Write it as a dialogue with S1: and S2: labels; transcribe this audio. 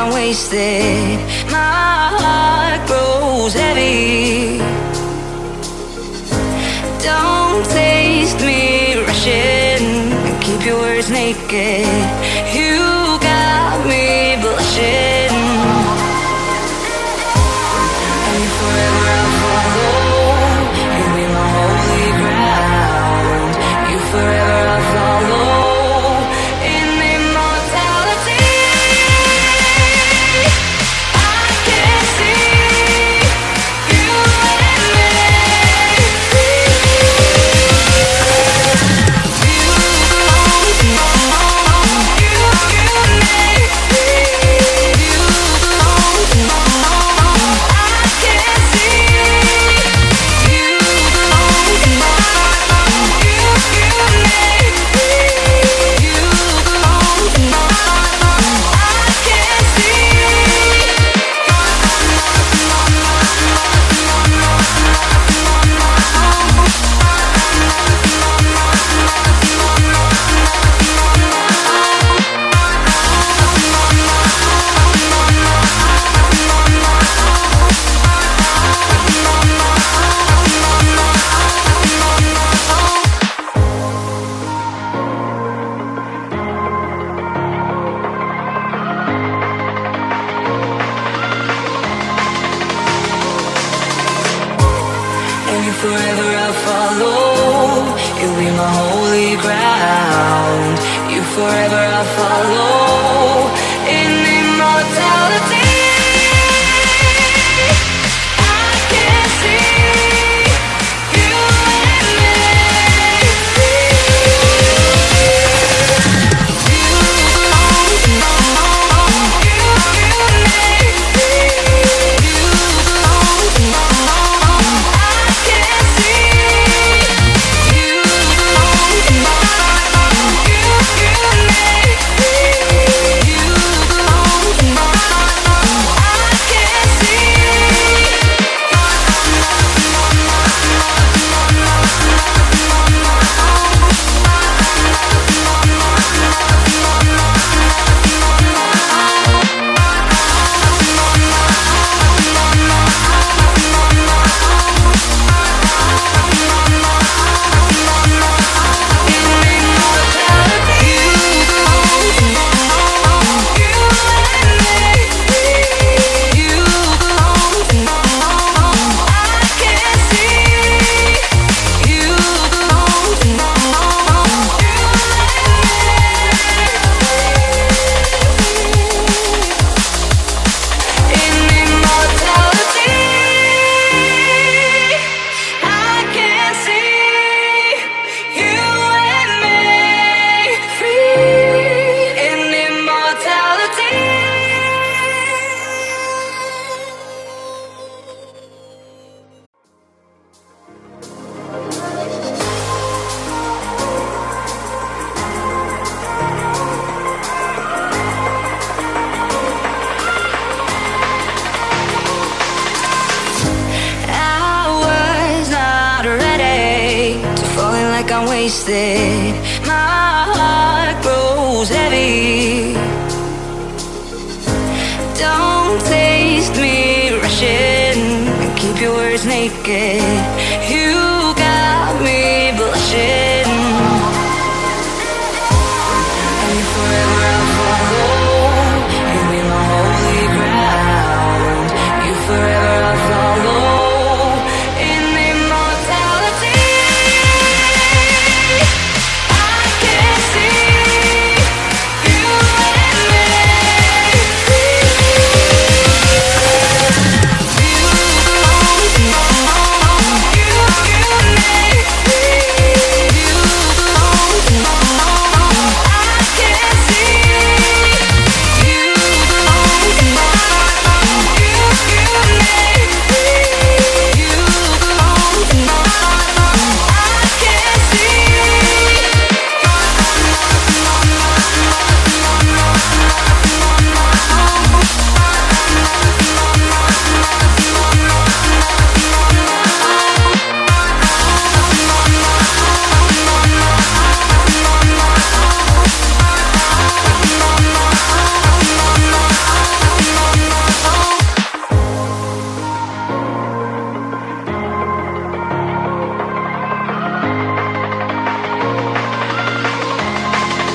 S1: I'm wasted. My heart grows heavy. Don't taste me rushing. Keep your words naked. You got me blushing. And if forever I'll follow, you'll be my holy ground. You forever I'll follow. Forever I'll follow, you'll be my holy ground. You forever I'll follow, in immortality. I can see you and me. You belong, you I'm wasted. My heart grows heavy. Don't taste me rushing. Keep your words naked.